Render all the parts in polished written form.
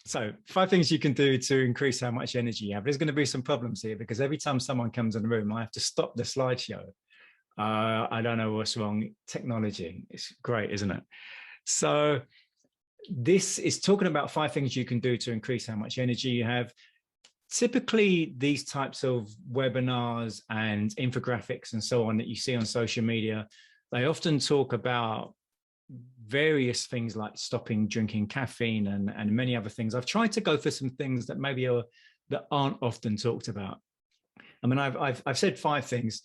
So 5 things you can do to increase how much energy you have. There's going to be some problems here because every time someone comes in the room, I have to stop the slideshow. I don't know what's wrong. Technology. It's great, isn't it? So this is talking about 5 things you can do to increase how much energy you have. Typically, these types of webinars and infographics and so on that you see on social media, they often talk about various things like stopping drinking caffeine and many other things. I've tried to go for some things that maybe that aren't often talked about. I mean, I've said 5 things.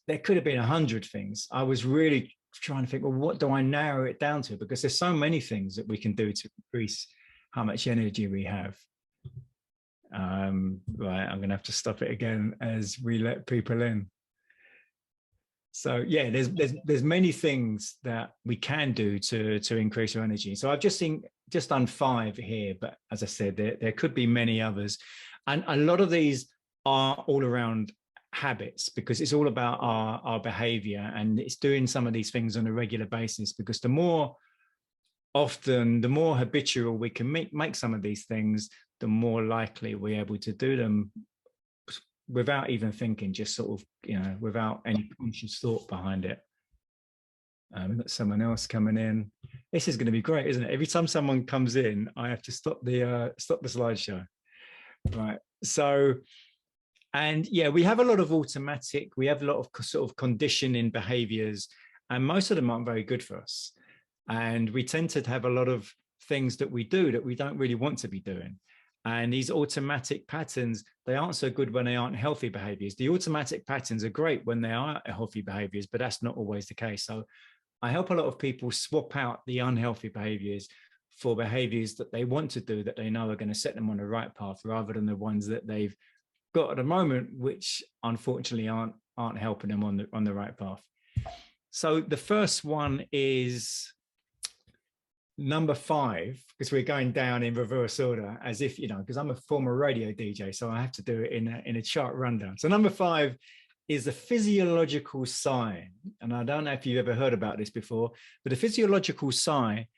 There could have been 100 things. I was really trying to think, well, what do I narrow it down to? Because there's so many things that we can do to increase how much energy we have. Right, I'm gonna have to stop it again as we let people in. So yeah, there's many things that we can do to increase our energy. So I've just done 5 here, but as I said, there could be many others, and a lot of these are all around habits, because it's all about our behavior, and it's doing some of these things on a regular basis, because the more habitual we can make some of these things, the more likely we're able to do them without even thinking, just sort of, without any conscious thought behind it. We've got someone else coming in. This is going to be great, isn't it? Every time someone comes in, I have to stop the slideshow. Right. So, and yeah, we have a lot of we have a lot of sort of conditioning behaviors, and most of them aren't very good for us. And we tend to have a lot of things that we do that we don't really want to be doing. And these automatic patterns, they aren't so good when they aren't healthy behaviors. The automatic patterns are great when they are healthy behaviors, but that's not always the case. So I help a lot of people swap out the unhealthy behaviors for behaviors that they want to do, that they know are going to set them on the right path, rather than the ones that they've got at the moment, which unfortunately aren't helping them on the right path. So the first one is number 5, because we're going down in reverse order, as if, because I'm a former radio DJ, so I have to do it in a chart rundown. So number 5 is the physiological sigh. And I don't know if you've ever heard about this before, but the physiological sigh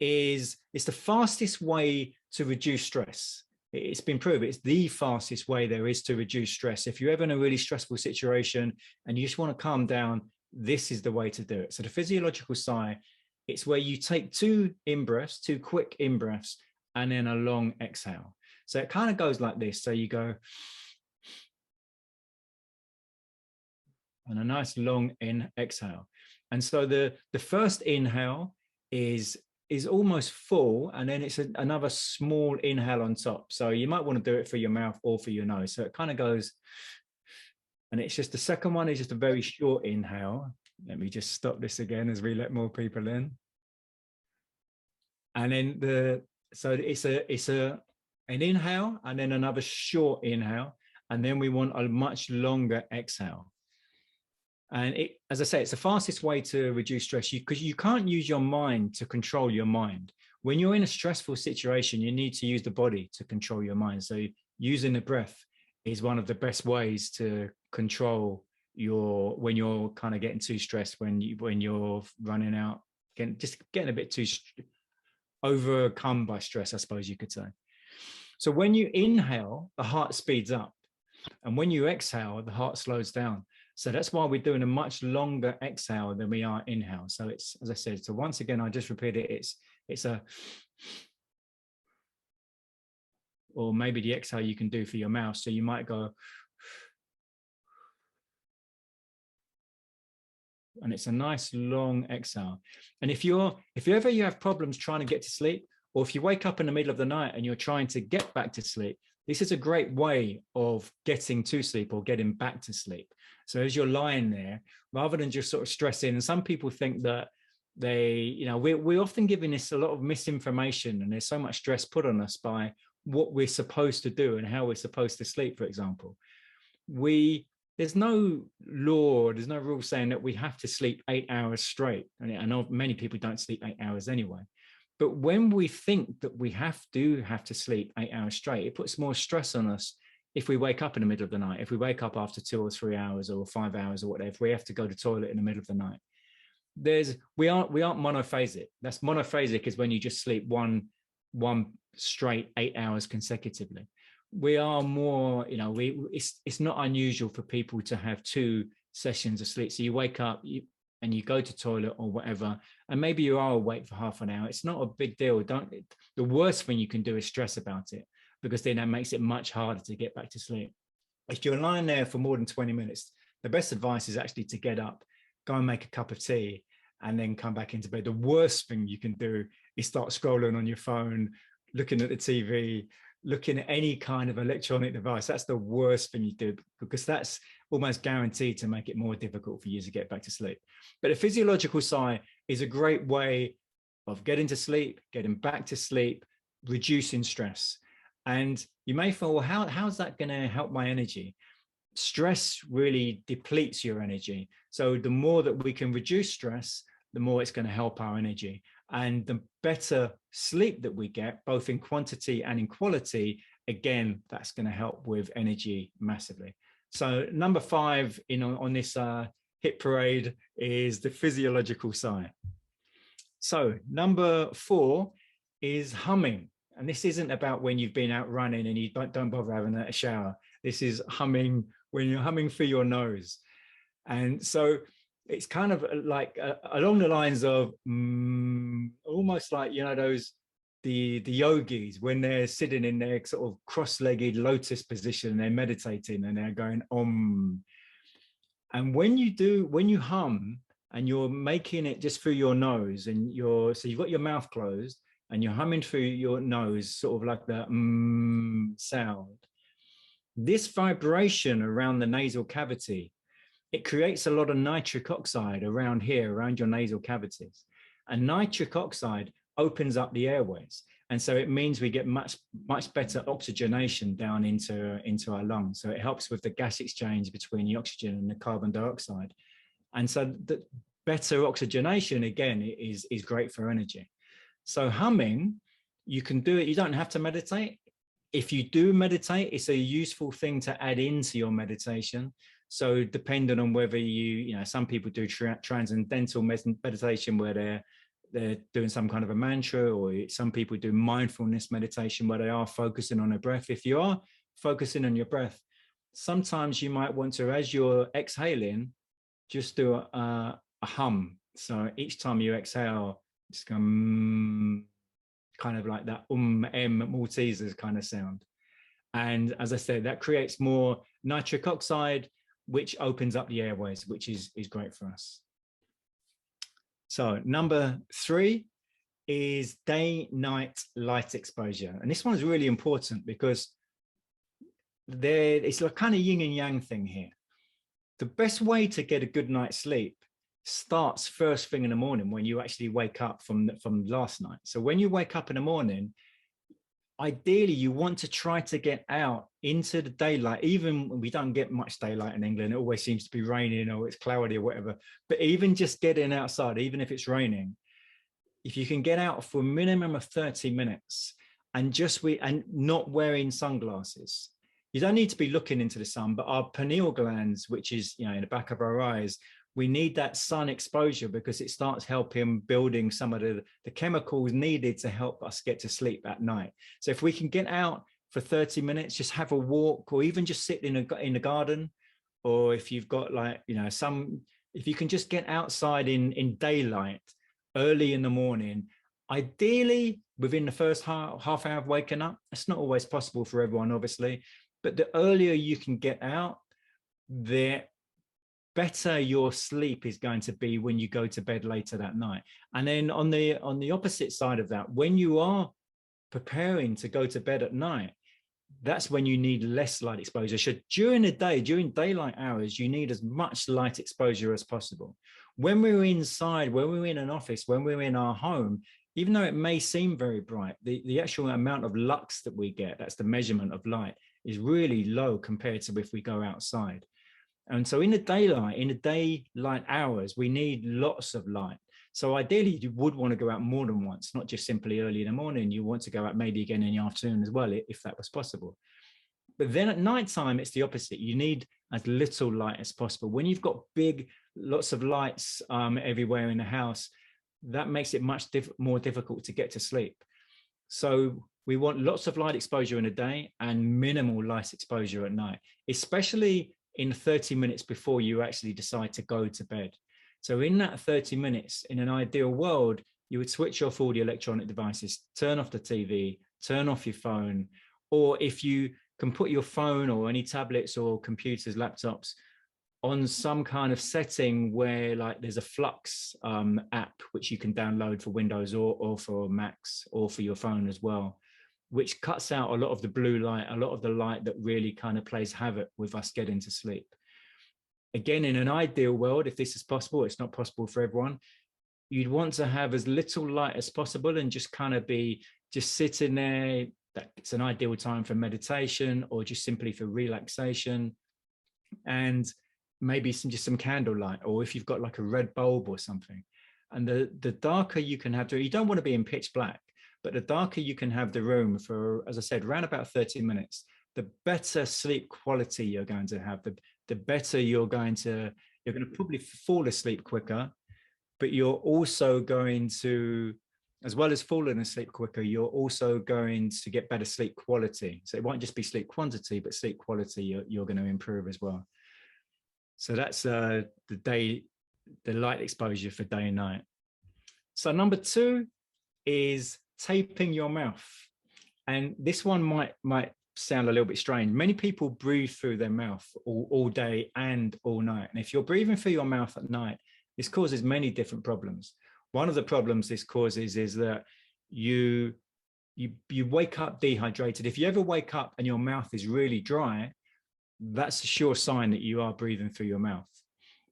it's the fastest way to reduce stress. It's been proven it's the fastest way there is to reduce stress. If you're ever in a really stressful situation and you just want to calm down, this is the way to do it. So the physiological sigh, it's where you take 2 in-breaths, 2 quick in-breaths, and then a long exhale. So it kind of goes like this. So you go, and a nice long exhale. And so the first inhale is almost full, and then it's another small inhale on top. So you might want to do it for your mouth or for your nose. So it kind of goes, and it's just the second one is just a very short inhale. Let me just stop this again as we let more people in. And then so it's an inhale and then another short inhale, and then we want a much longer exhale. And as I say, it's the fastest way to reduce stress, because you can't use your mind to control your mind. When you're in a stressful situation, you need to use the body to control your mind. So using the breath is one of the best ways to control when you're kind of getting too stressed, when you're running out, getting a bit too overcome by stress, I suppose you could say. So when you inhale, the heart speeds up, and when you exhale, the heart slows down. So that's why we're doing a much longer exhale than we are inhale. So it's, as I said, so once again, I just repeat it. It's a, or maybe the exhale you can do for your mouth. So you might go, and it's a nice long exhale. And if you have problems trying to get to sleep, or if you wake up in the middle of the night and you're trying to get back to sleep, this is a great way of getting to sleep or getting back to sleep. So as you're lying there, rather than just sort of stressing, and some people think that we're often giving this a lot of misinformation, and there's so much stress put on us by what we're supposed to do and how we're supposed to sleep, for example. There's no law, there's no rule saying that we have to sleep 8 hours straight. And I know many people don't sleep 8 hours anyway. But when we think that we have to sleep 8 hours straight, it puts more stress on us if we wake up in the middle of the night, if we wake up after 2 or 3 hours or 5 hours or whatever, if we have to go to the toilet in the middle of the night. We aren't monophasic. That's monophasic is when you just sleep one straight 8 hours consecutively. We are more, it's not unusual for people to have 2 sessions of sleep. So you wake up and you go to toilet or whatever, and maybe you are awake for half an hour. It's not a big deal. The worst thing you can do is stress about it, because then that makes it much harder to get back to sleep. If you're lying there for more than 20 minutes, the best advice is actually to get up, go and make a cup of tea, and then come back into bed. The worst thing you can do is start scrolling on your phone, looking at the TV, looking at any kind of electronic device. That's the worst thing you do, because that's almost guaranteed to make it more difficult for you to get back to sleep. But a physiological sigh is a great way of getting to sleep, getting back to sleep, reducing stress. And you may feel, well, how's that going to help my energy? Stress really depletes your energy. So the more that we can reduce stress, the more it's going to help our energy. And the better sleep that we get, both in quantity and in quality, again, that's going to help with energy massively. So number 5 on this hit parade is the physiological sigh. So number 4 is humming. And this isn't about when you've been out running and you don't bother having a shower. This is humming when you're humming through your nose. And so it's kind of like along the lines of almost like, the yogis, when they're sitting in their sort of cross-legged lotus position, they're meditating and they're going om. And when you hum and you're making it just through your nose, and so you've got your mouth closed and you're humming through your nose, sort of like the sound, this vibration around the nasal cavity, it creates a lot of nitric oxide around here, around your nasal cavities. And nitric oxide opens up the airways. And so it means we get much better oxygenation down into our lungs. So it helps with the gas exchange between the oxygen and the carbon dioxide. And so the better oxygenation, again, is great for energy. So humming, you can do it. You don't have to meditate. If you do meditate, it's a useful thing to add into your meditation. So depending on whether some people do transcendental meditation where they're doing some kind of a mantra, or some people do mindfulness meditation where they are focusing on their breath. If you are focusing on your breath, sometimes you might want to, as you're exhaling, just do a hum. So each time you exhale, just go kind of like that Maltesers kind of sound. And as I said, that creates more nitric oxide, which opens up the airways, which is great for us. So number 3 is day-night light exposure. And this one is really important because it's a kind of yin and yang thing here. The best way to get a good night's sleep starts first thing in the morning, when you actually wake up from last night. So when you wake up in the morning, ideally you want to try to get out into the daylight. Even when we don't get much daylight in England, it always seems to be raining or it's cloudy or whatever, but even just getting outside, even if it's raining, if you can get out for a minimum of 30 minutes and not wearing sunglasses. You don't need to be looking into the sun, but our pineal glands, which is in the back of our eyes, we need that sun exposure because it starts helping building some of the chemicals needed to help us get to sleep at night. So if we can get out for 30 minutes, just have a walk, or even just sit in the garden, or if you've got if you can just get outside in daylight early in the morning, ideally within the first half hour of waking up. It's not always possible for everyone, obviously, but the earlier you can get out, the better your sleep is going to be when you go to bed later that night. And then on the opposite side of that, when you are preparing to go to bed at night, that's when you need less light exposure. So during the day, during daylight hours, you need as much light exposure as possible. When we're inside, when we're in an office, when we're in our home, even though it may seem very bright, the actual amount of lux that we get, that's the measurement of light, is really low compared to if we go outside. And so in the daylight hours, we need lots of light. So ideally, you would want to go out more than once, not just simply early in the morning. You want to go out maybe again in the afternoon as well, if that was possible. But then at nighttime, it's the opposite. You need as little light as possible. When you've got lots of lights everywhere in the house, that makes it much more difficult to get to sleep. So we want lots of light exposure in the day and minimal light exposure at night, especially in 30 minutes before you actually decide to go to bed. So in that 30 minutes, in an ideal world, you would switch off all the electronic devices, turn off the TV, turn off your phone, or if you can put your phone or any tablets or computers, laptops on some kind of setting where like there's a Flux app, which you can download for Windows or for Macs or for your phone as well, which cuts out a lot of the blue light, a lot of the light that really kind of plays havoc with us getting to sleep. Again, in an ideal world, if this is possible, it's not possible for everyone, you'd want to have as little light as possible and just kind of be just sitting there. It's an ideal time for meditation or just simply for relaxation, and maybe just some candlelight, or if you've got like a red bulb or something. And the darker you can have, you don't want to be in pitch black, but the darker you can have the room for, as I said, around about 30 minutes, the better sleep quality you're going to have, the better you're going to probably fall asleep quicker, but you're also going to, as well as falling asleep quicker, you're also going to get better sleep quality. So it won't just be sleep quantity, but sleep quality you're going to improve as well. So that's the light exposure for day and night. So number 2 is taping your mouth. And this one might sound a little bit strange. Many people breathe through their mouth all day and all night. And if you're breathing through your mouth at night, this causes many different problems. One of the problems this causes is that you wake up dehydrated. If you ever wake up and your mouth is really dry, that's a sure sign that you are breathing through your mouth,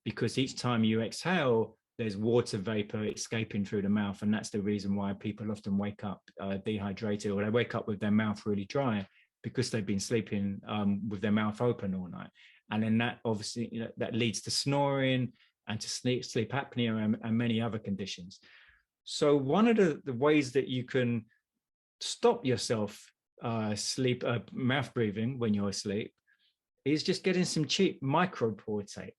because each time you exhale, there's water vapor escaping through the mouth. And that's the reason why people often wake up dehydrated, or they wake up with their mouth really dry, because they've been sleeping with their mouth open all night. And then that obviously, that leads to snoring and to sleep apnea and many other conditions. So one of the ways that you can stop yourself mouth breathing when you're asleep is just getting some cheap micropore tape.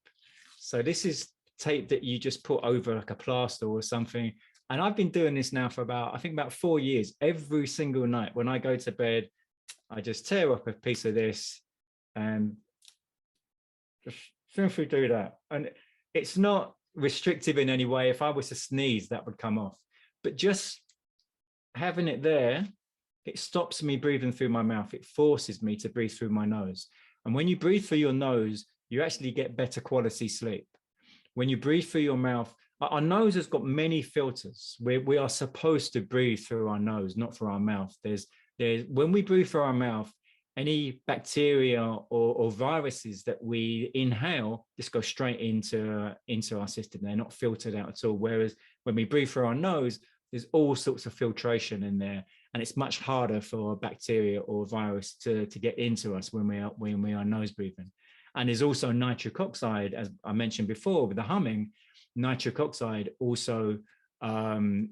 So this is tape that you just put over like a plaster or something. And I've been doing this now for about 4 years. Every single night when I go to bed, I just tear up a piece of this and just simply do that. And it's not restrictive in any way. If I was to sneeze, that would come off. But just having it there, it stops me breathing through my mouth. It forces me to breathe through my nose. And when you breathe through your nose, you actually get better quality sleep. When you breathe through your mouth, our nose has got many filters. We are supposed to breathe through our nose, not through our mouth. When we breathe through our mouth, any bacteria or viruses that we inhale just go straight into our system. They're not filtered out at all. Whereas when we breathe through our nose, there's all sorts of filtration in there, and it's much harder for bacteria or virus to get into us when we are nose breathing. And there's also nitric oxide, as I mentioned before with the humming. Nitric oxide also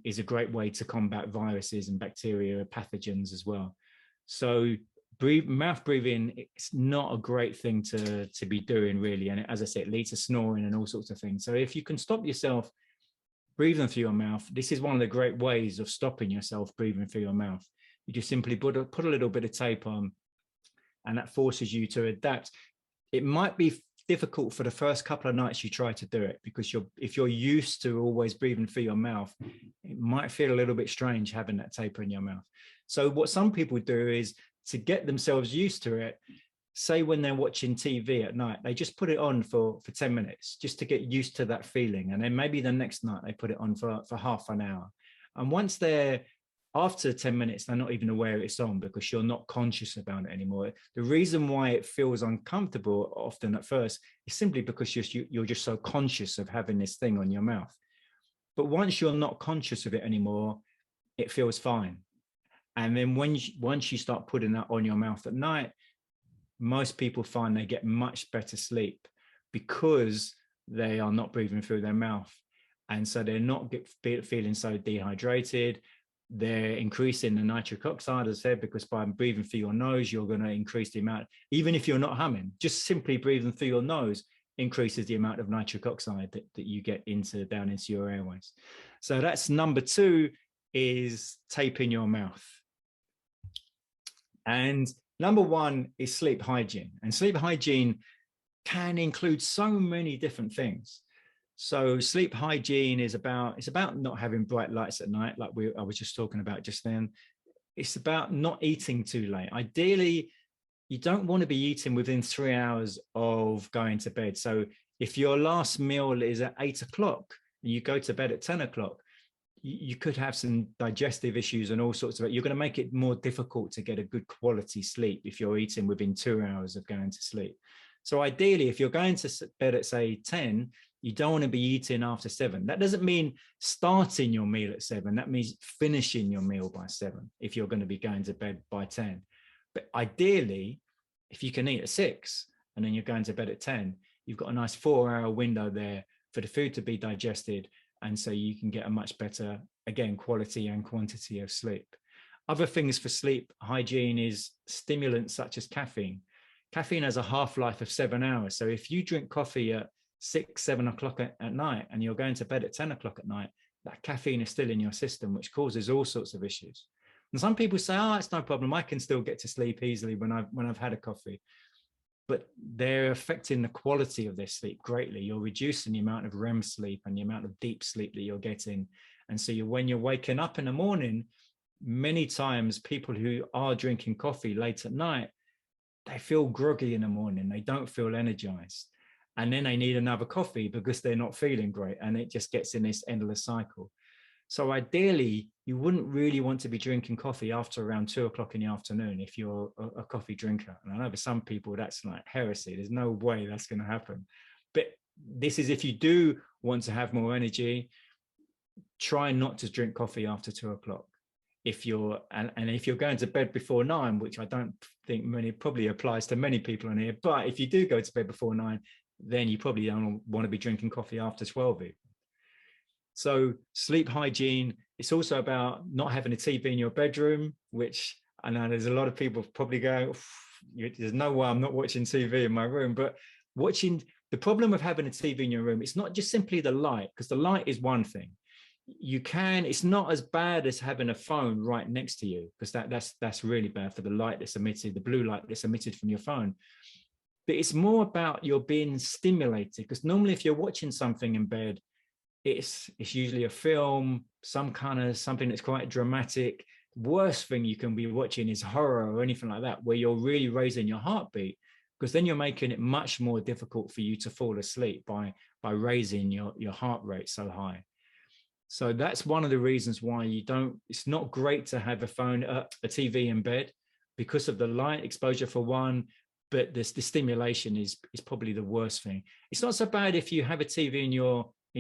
is a great way to combat viruses and bacteria pathogens as well. So mouth breathing, it's not a great thing to be doing really, and as I said, it leads to snoring and all sorts of things. So if you can stop yourself breathing through your mouth, this is one of the great ways of stopping yourself breathing through your mouth. You just simply put a little bit of tape on, and that forces you to adapt. It might be difficult for the first couple of nights you try to do it, because if you're used to always breathing through your mouth, it might feel a little bit strange having that tape in your mouth. So what some people do is, to get themselves used to it, say when they're watching TV at night, they just put it on for 10 minutes just to get used to that feeling. And then maybe the next night they put it on for half an hour. And once after 10 minutes, they're not even aware it's on, because you're not conscious about it anymore. The reason why it feels uncomfortable often at first is simply because you're just so conscious of having this thing on your mouth. But once you're not conscious of it anymore, it feels fine. And then once you start putting that on your mouth at night, most people find they get much better sleep because they are not breathing through their mouth. And so they're not feeling so dehydrated. They're increasing the nitric oxide, as I said, because by breathing through your nose, you're going to increase the amount, even if you're not humming, just simply breathing through your nose increases the amount of nitric oxide that you get down into your airways. So that's number 2, is taping your mouth. And number one is sleep hygiene. And sleep hygiene can include so many different things. So sleep hygiene is about, it's about not having bright lights at night, like I was just talking about just then. It's about not eating too late. Ideally, you don't want to be eating within 3 hours of going to bed. So if your last meal is at 8 o'clock and you go to bed at 10 o'clock, you could have some digestive issues and all sorts of it. You're going to make it more difficult to get a good quality sleep if you're eating within 2 hours of going to sleep. So ideally, if you're going to bed at, say, 10, you don't want to be eating after 7. That doesn't mean starting your meal at 7. That means finishing your meal by 7 if you're going to be going to bed by 10. But ideally, if you can eat at 6 and then you're going to bed at 10, you've got a nice 4-hour window there for the food to be digested. And so you can get a much better, again, quality and quantity of sleep. Other things for sleep hygiene is stimulants such as caffeine. Caffeine has a half-life of 7 hours. So if you drink coffee at 6, 7 o'clock at night and you're going to bed at 10 o'clock at night, that caffeine is still in your system, which causes all sorts of issues. And some people say, oh, it's no problem, I can still get to sleep easily when I've had a coffee. But they're affecting the quality of their sleep greatly. You're reducing the amount of REM sleep and the amount of deep sleep that you're getting. And so when you're waking up in the morning, many times people who are drinking coffee late at night, they feel groggy in the morning. They don't feel energized. And then they need another coffee because they're not feeling great. And it just gets in this endless cycle. So ideally, you wouldn't really want to be drinking coffee after around 2 o'clock in the afternoon if you're a coffee drinker. And I know for some people that's like heresy. There's no way that's going to happen. But this is if you do want to have more energy, try not to drink coffee after 2 o'clock. If you're and if you're going to bed before 9, which I don't think probably applies to many people in here, but if you do go to bed before 9, then you probably don't want to be drinking coffee after 12 even. So sleep hygiene, it's also about not having a TV in your bedroom, which I know there's a lot of people probably going, there's no way I'm not watching TV in my room. But the problem with having a TV in your room, it's not just simply the light, because the light is one thing. It's not as bad as having a phone right next to you, because that's really bad for the light that's emitted, the blue light that's emitted from your phone. But it's more about you're being stimulated, because normally if you're watching something in bed, it's usually a film, something that's quite dramatic. Worst thing you can be watching is horror or anything like that, where you're really raising your heartbeat, because then you're making it much more difficult for you to fall asleep by raising your heart rate so high. So that's one of the reasons why it's not great to have a TV in bed, because of the light exposure for one, but the stimulation is probably the worst thing. It's not so bad if you have a TV in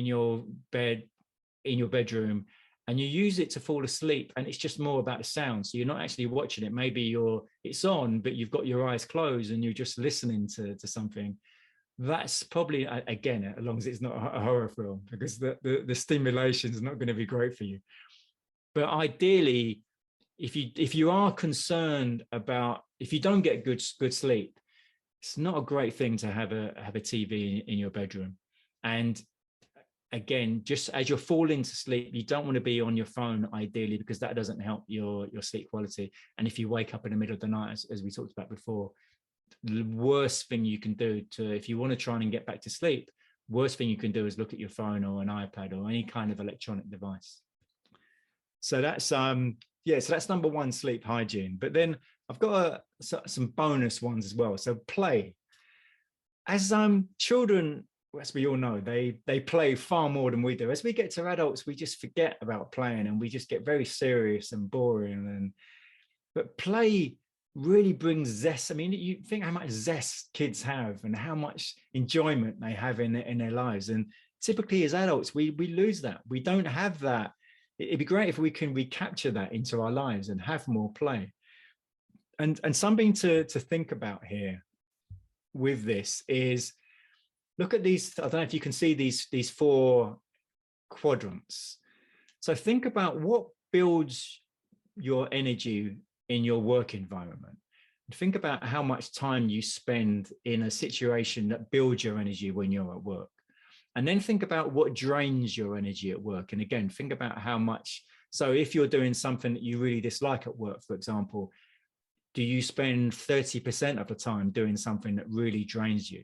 your bedroom and you use it to fall asleep, and it's just more about the sound. So you're not actually watching it. Maybe it's on, but you've got your eyes closed and you're just listening to something. That's probably, again, as long as it's not a horror film, because the stimulation is not going to be great for you. But ideally, if you are concerned about, if you don't get good sleep, it's not a great thing to have a TV in your bedroom. And again, just as you're falling to sleep, you don't want to be on your phone ideally, because that doesn't help your sleep quality. And if you wake up in the middle of the night, as we talked about before, the worst thing you can do if you want to try and get back to sleep, worst thing you can do is look at your phone or an iPad or any kind of electronic device. So that's so that's number one, sleep hygiene. But then I've got some bonus ones as well. So play. As children, as we all know, they play far more than we do. As we get to adults, we just forget about playing and we just get very serious and boring. But play really brings zest. I mean, you think how much zest kids have and how much enjoyment they have in their lives. And typically as adults, we lose that. We don't have that. It'd be great if we can recapture that into our lives and have more play. And something to think about here with this is, look at these. I don't know if you can see these 4 quadrants. So think about what builds your energy in your work environment. Think about how much time you spend in a situation that builds your energy when you're at work. And then think about what drains your energy at work. And again, think about how much. So if you're doing something that you really dislike at work, for example, do you spend 30% of the time doing something that really drains you?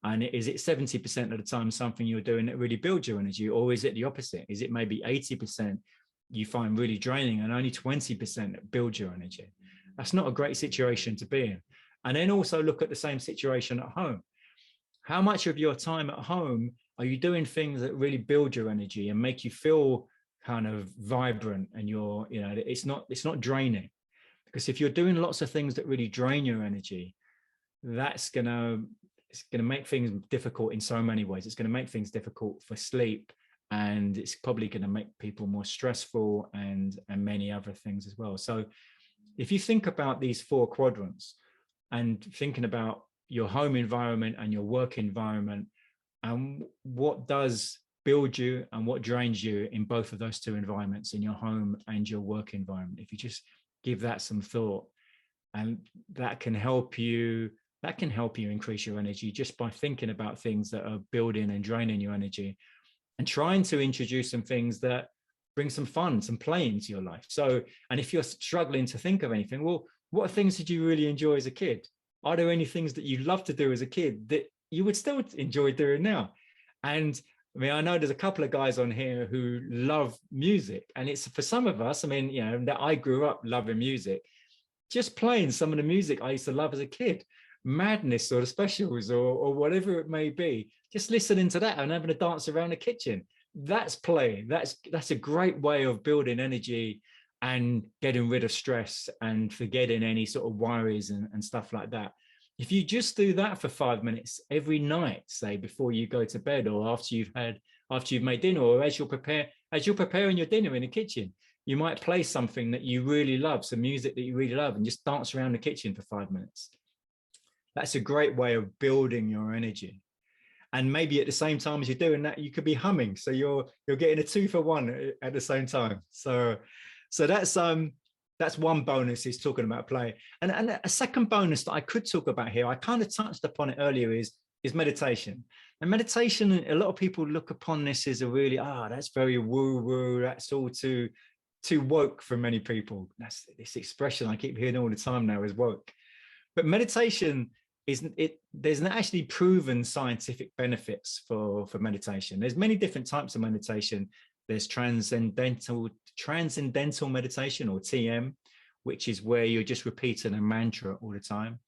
And is it 70% of the time something you're doing that really builds your energy? Or is it the opposite? Is it maybe 80% you find really draining and only 20% that builds your energy? That's not a great situation to be in. And then also look at the same situation at home. How much of your time at home are you doing things that really build your energy and make you feel kind of vibrant, and you're, you know, it's not draining? Because if you're doing lots of things that really drain your energy, it's gonna make things difficult in so many ways. It's going to make things difficult for sleep, and it's probably going to make people more stressful, and many other things as well. So if you think about these 4 quadrants and thinking about your home environment and your work environment, and what does build you and what drains you in both of those 2 environments, in your home and your work environment, if you just give that some thought, and that can help you increase your energy just by thinking about things that are building and draining your energy, and trying to introduce some things that bring some fun, some play into your life. So, and if you're struggling to think of anything, well, what things did you really enjoy as a kid? Are there any things that you love to do as a kid that you would still enjoy doing now? And I mean, I know there's a couple of guys on here who love music, and it's, for some of us, I mean, you know, that I grew up loving music, just playing some of the music I used to love as a kid, Madness or the Specials or whatever it may be, just listening to that and having a dance around the kitchen. That's play. That's a great way of building energy and getting rid of stress and forgetting any sort of worries and stuff like that. If you just do that for 5 minutes every night, say before you go to bed, or after you've made dinner, or as you're preparing your dinner in the kitchen, you might play something that you really love, some music that you really love, and just dance around the kitchen for 5 minutes. That's a great way of building your energy. And maybe at the same time as you're doing that, you could be humming, so you're getting a 2 for 1 at the same time. So that's one bonus, is talking about play. And a second bonus that I could talk about here, I kind of touched upon it earlier, is meditation. And meditation, a lot of people look upon this as a really, that's very woo-woo, that's all too woke for many people. That's this expression I keep hearing all the time now, is woke. But meditation there's actually proven scientific benefits for meditation. There's many different types of meditation. There's transcendental meditation, or TM, which is where you're just repeating a mantra all the time.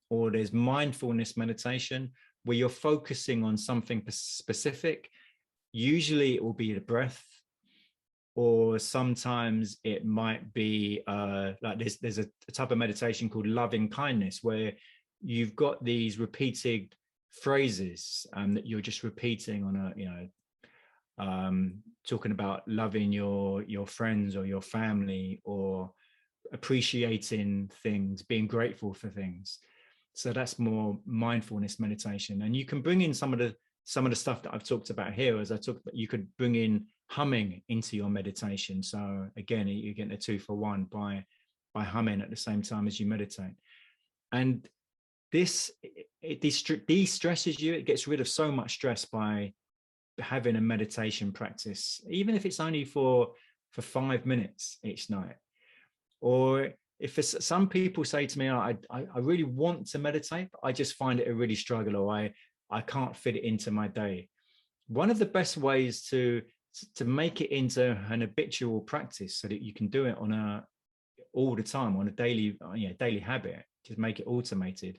Or there's mindfulness meditation, where you're focusing on something specific. Usually it will be the breath, or sometimes it might be like there's a type of meditation called loving kindness, where you've got these repeated phrases that you're just repeating on a, you know, talking about loving your friends or your family, or appreciating things, being grateful for things. So that's more mindfulness meditation. And you can bring in some of the stuff that I've talked about here, as I talked about. You could bring in humming into your meditation. So again, you're getting a 2 for 1 by humming at the same time as you meditate. And this, it de-stresses you. It gets rid of so much stress by having a meditation practice, even if it's only for 5 minutes each night. Or if some people say to me, I really want to meditate, but I just find it a really struggle, or I can't fit it into my day. One of the best ways to make it into an habitual practice, so that you can do it all the time, on a daily habit, just make it automated,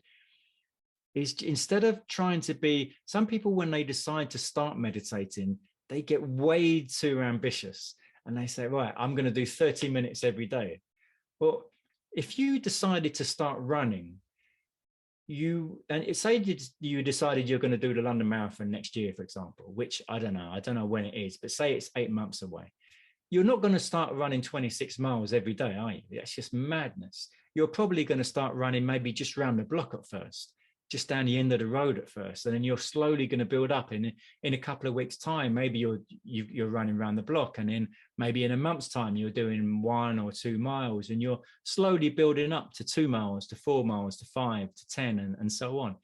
is, instead of trying to be, some people, when they decide to start meditating, they get way too ambitious, and they say, right, I'm going to do 30 minutes every day. Well, if you decided to start running, say you decided you're going to do the London Marathon next year, for example, which I don't know when it is, but say it's 8 months away. You're not going to start running 26 miles every day, are you? That's just madness. You're probably going to start running maybe just around the block at first, just down the end of the road at first, and then you're slowly going to build up. In a couple of weeks' time, maybe you're running around the block, and then maybe in a month's time you're doing 1 or 2 miles, and you're slowly building up to 2 miles, to 4 miles, to 5, to 10, and so on.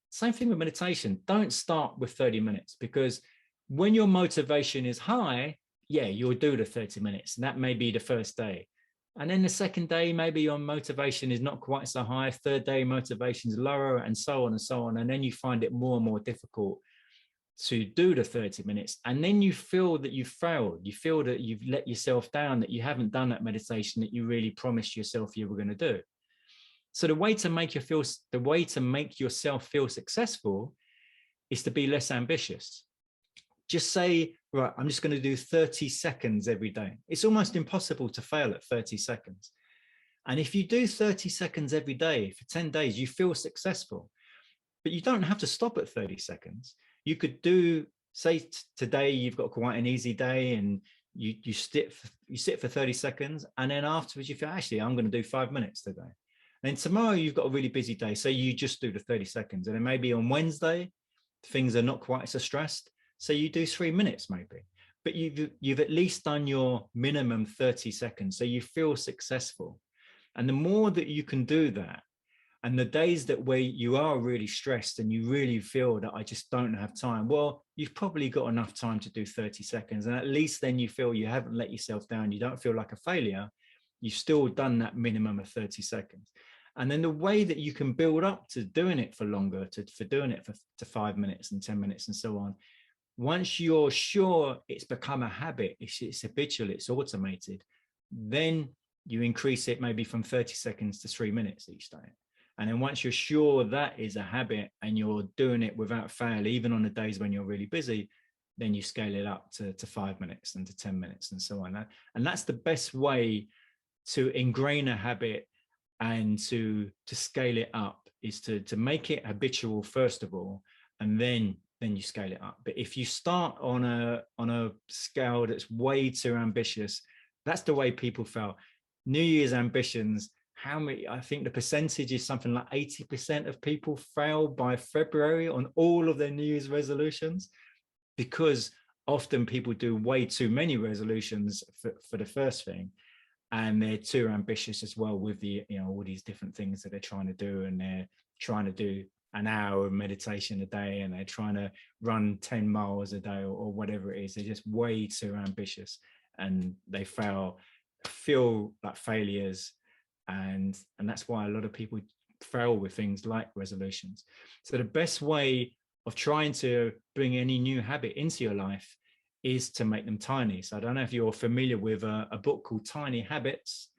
Same thing with meditation. Don't start with 30 minutes, because when your motivation is high, yeah, you'll do the 30 minutes, and that may be the first day. And then the second day, maybe your motivation is not quite so high. Third day, motivation is lower, and so on and so on. And then you find it more and more difficult to do the 30 minutes. And then you feel that you failed. You feel that you've let yourself down, that you haven't done that meditation that you really promised yourself you were going to do. So the way to make yourself feel successful is to be less ambitious. Just say, right, I'm just going to do 30 seconds every day. It's almost impossible to fail at 30 seconds. And if you do 30 seconds every day for 10 days, you feel successful. But you don't have to stop at 30 seconds. You could do, say today you've got quite an easy day and you sit for 30 seconds, and then afterwards you feel, actually, I'm going to do 5 minutes today. And tomorrow you've got a really busy day, so you just do the 30 seconds. And then maybe on Wednesday, things are not quite so stressed, so you do 3 minutes maybe. But you've at least done your minimum 30 seconds, so you feel successful. And the more that you can do that, and the days that where you are really stressed and you really feel that I just don't have time, well, you've probably got enough time to do 30 seconds. And at least then you feel you haven't let yourself down. You don't feel like a failure. You've still done that minimum of 30 seconds. And then the way that you can build up to doing it for longer, for doing it to 5 minutes and 10 minutes and so on, once you're sure it's become a habit, it's habitual, it's automated, then you increase it maybe from 30 seconds to 3 minutes each day. And then once you're sure that is a habit and you're doing it without fail, even on the days when you're really busy, then you scale it up to 5 minutes and to 10 minutes and so on. And that's the best way to ingrain a habit and to scale it up, is to make it habitual first of all, and then you scale it up. But if you start on a scale that's way too ambitious, that's the way people fail. New Year's ambitions, I think the percentage is something like 80% of people fail by February on all of their New Year's resolutions, because often people do way too many resolutions for the first thing, and they're too ambitious as well with the, all these different things that they're trying to do, and they're trying to do an hour of meditation a day, and they're trying to run 10 miles a day, or whatever it is. They're just way too ambitious, and they feel like failures. And that's why a lot of people fail with things like resolutions. So the best way of trying to bring any new habit into your life is to make them tiny. So I don't know if you're familiar with a book called Tiny Habits.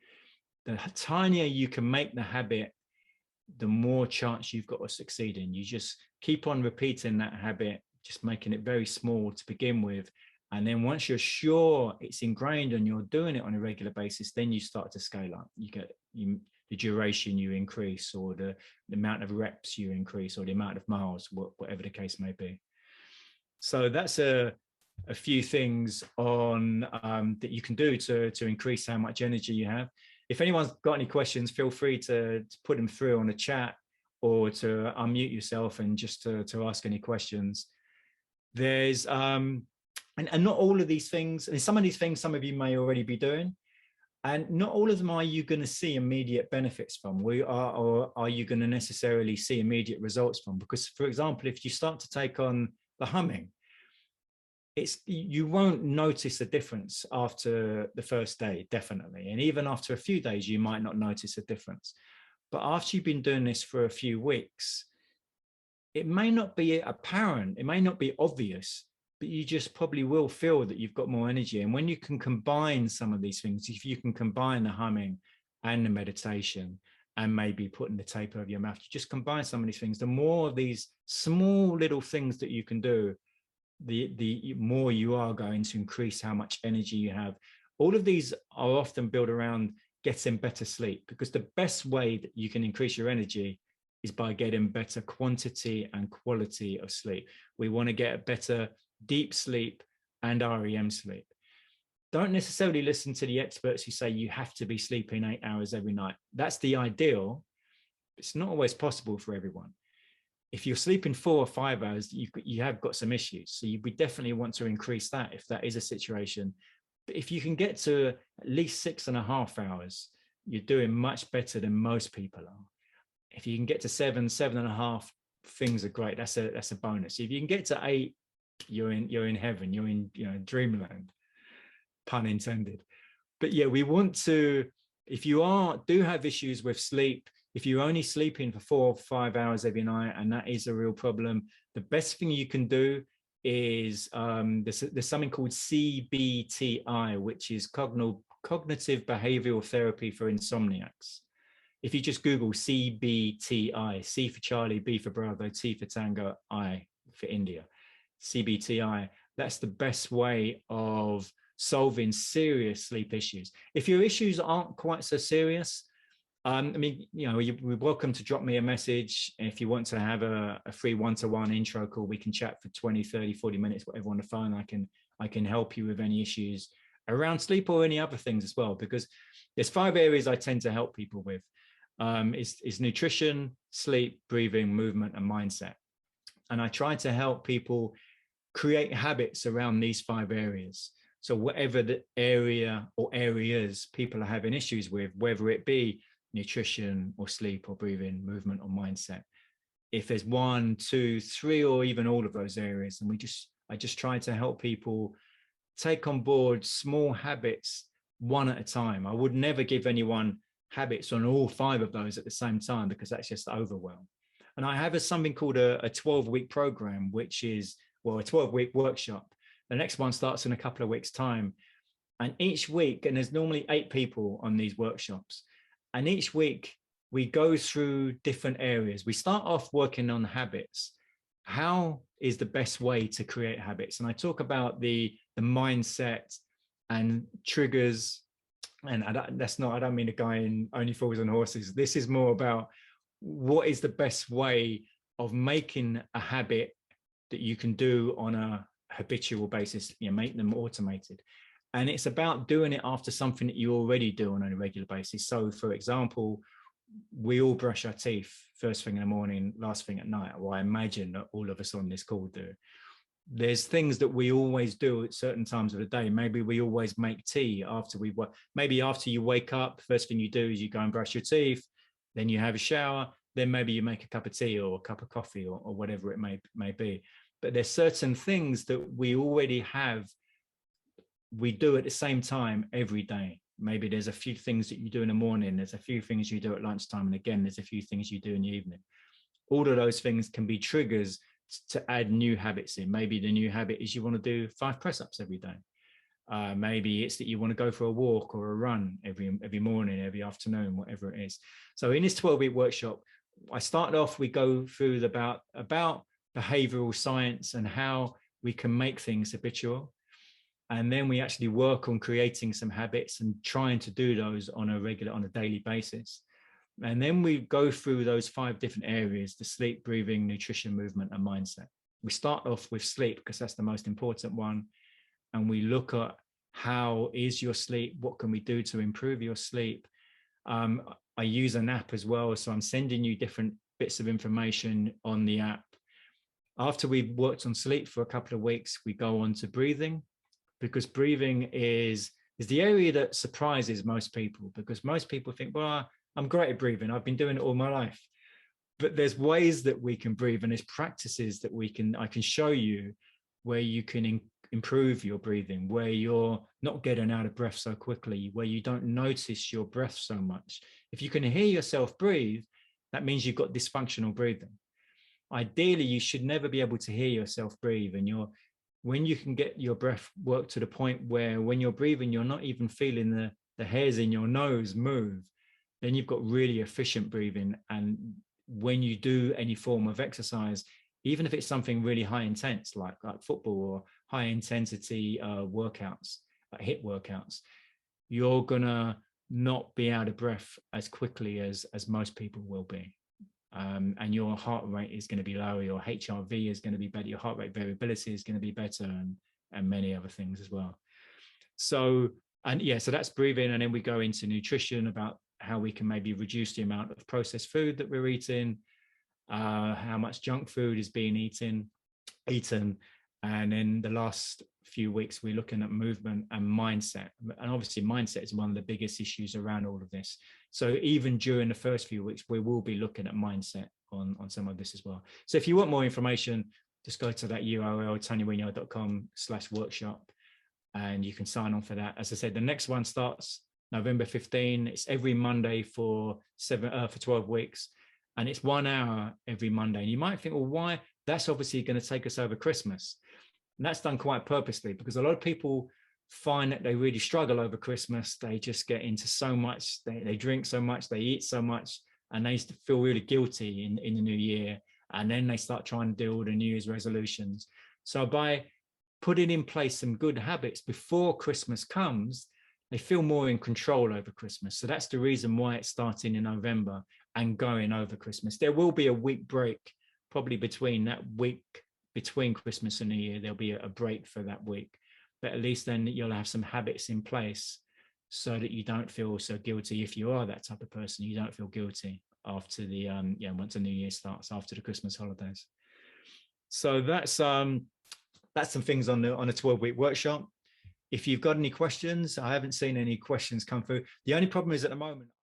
The tinier you can make the habit, the more chance you've got of succeeding. You just keep on repeating that habit, just making it very small to begin with. And then once you're sure it's ingrained and you're doing it on a regular basis, then you start to scale up. You get the duration you increase, or the amount of reps you increase, or the amount of miles, whatever the case may be. So that's a few things on that you can do to increase how much energy you have. If anyone's got any questions, feel free to put them through on the chat, or to unmute yourself and just to ask any questions. There's and not all of these things, and some of these things some of you may already be doing, and not all of them are you going to see immediate benefits from, or are you going to necessarily see immediate results from. Because, for example, if you start to take on the humming, you won't notice a difference after the first day, definitely. And even after a few days, you might not notice a difference. But after you've been doing this for a few weeks, it may not be apparent, it may not be obvious, but you just probably will feel that you've got more energy. And when you can combine some of these things, if you can combine the humming and the meditation, and maybe putting the tape over your mouth, you just combine some of these things, the more of these small little things that you can do, the more you are going to increase how much energy you have. All of these are often built around getting better sleep, because the best way that you can increase your energy is by getting better quantity and quality of sleep. We want to get a better deep sleep and REM sleep. Don't necessarily listen to the experts who say you have to be sleeping 8 hours every night. That's the ideal. It's not always possible for everyone. If you're sleeping 4 or 5 hours, you have got some issues. So we definitely want to increase that if that is a situation. But if you can get to at least 6.5 hours, you're doing much better than most people are. If you can get to 7.5, things are great. That's a bonus. If you can get to 8, you're in heaven. You're in dreamland, pun intended. But yeah, we want to If you do have issues with sleep, if you're only sleeping for 4 or 5 hours every night, and that is a real problem, the best thing you can do is there's something called CBTI, which is cognitive behavioral therapy for insomniacs. If you just Google CBTI, C for Charlie, B for Bravo, T for Tango, I for India, CBTI, that's the best way of solving serious sleep issues. If your issues aren't quite so serious, I mean, you know, you're welcome to drop me a message. If you want to have a free one-to-one intro call, we can chat for 20, 30, 40 minutes, whatever on the phone. I can help you with any issues around sleep or any other things as well, because there's 5 areas I tend to help people with. Is nutrition, sleep, breathing, movement, and mindset. And I try to help people create habits around these 5 areas. So whatever the area or areas people are having issues with, whether it be nutrition or sleep or breathing, movement or mindset, if there's 1, 2, 3, or even all of those areas, and I just try to help people take on board small habits one at a time. I would never give anyone habits on all 5 of those at the same time, because that's just overwhelm. And I have something called a 12-week program, which is, well, a 12-week workshop. The next one starts in a couple of weeks' time. And each week, and there's normally 8 people on these workshops, and each week we go through different areas. We start off working on habits. How is the best way to create habits? And I talk about the mindset and triggers. And I don't mean a guy in Only Fools and Horses. This is more about what is the best way of making a habit that you can do on a habitual basis, you know, make them automated. And it's about doing it after something that you already do on a regular basis. So for example, we all brush our teeth first thing in the morning, last thing at night, or I imagine that all of us on this call do. There's things that we always do at certain times of the day. Maybe we always make tea after maybe after you wake up, first thing you do is you go and brush your teeth, then you have a shower, then maybe you make a cup of tea or a cup of coffee or whatever it may be. But there's certain things that we already have, we do at the same time every day. Maybe there's a few things that you do in the morning, there's a few things you do at lunchtime, and again, there's a few things you do in the evening. All of those things can be triggers to add new habits in. Maybe the new habit is you want to do 5 press-ups every day. Maybe it's that you want to go for a walk or a run every morning, every afternoon, whatever it is. So in this 12-week workshop, I started off, we go through about behavioral science and how we can make things habitual. And then we actually work on creating some habits and trying to do those on a daily basis. And then we go through those 5 different areas: the sleep, breathing, nutrition, movement, and mindset. We start off with sleep because that's the most important one. And we look at how is your sleep? What can we do to improve your sleep? I use an app as well. So I'm sending you different bits of information on the app. After we've worked on sleep for a couple of weeks, we go on to breathing, because breathing is the area that surprises most people, because most people think, well, I'm great at breathing. I've been doing it all my life. But there's ways that we can breathe, and there's practices that I can show you where you can improve your breathing, where you're not getting out of breath so quickly, where you don't notice your breath so much. If you can hear yourself breathe, that means you've got dysfunctional breathing. Ideally, you should never be able to hear yourself breathe. And when you can get your breath work to the point where when you're breathing, you're not even feeling the hairs in your nose move, then you've got really efficient breathing. And when you do any form of exercise, even if it's something really high intense, like football or high intensity workouts, like HIIT workouts, you're gonna not be out of breath as quickly as most people will be. And your heart rate is going to be lower, your HRV is going to be better, your heart rate variability is going to be better, and many other things as well. So that's breathing. And then we go into nutrition, about how we can maybe reduce the amount of processed food that we're eating, how much junk food is being eaten. And in the last few weeks, we're looking at movement and mindset. And obviously mindset is one of the biggest issues around all of this. So even during the first few weeks, we will be looking at mindset on some of this as well. So if you want more information, just go to that URL, tonywignard.com/workshop, and you can sign on for that. As I said, the next one starts November 15. It's every Monday for 12 weeks. And it's 1 hour every Monday. And you might think, well, why? That's obviously going to take us over Christmas. And that's done quite purposely, because a lot of people find that they really struggle over Christmas. They just get into so much, they drink so much, they eat so much, and they feel really guilty in the new year. And then they start trying to do all the New Year's resolutions. So by putting in place some good habits before Christmas comes, they feel more in control over Christmas. So that's the reason why it's starting in November and going over Christmas. There will be a week break, probably between that week between Christmas and New Year. There'll be a break for that week, but at least then you'll have some habits in place so that you don't feel so guilty. If you are that type of person, you don't feel guilty after the once the New Year starts, after the Christmas holidays. So that's some things on a 12-week workshop. If you've got any questions, I haven't seen any questions come through. The only problem is at the moment,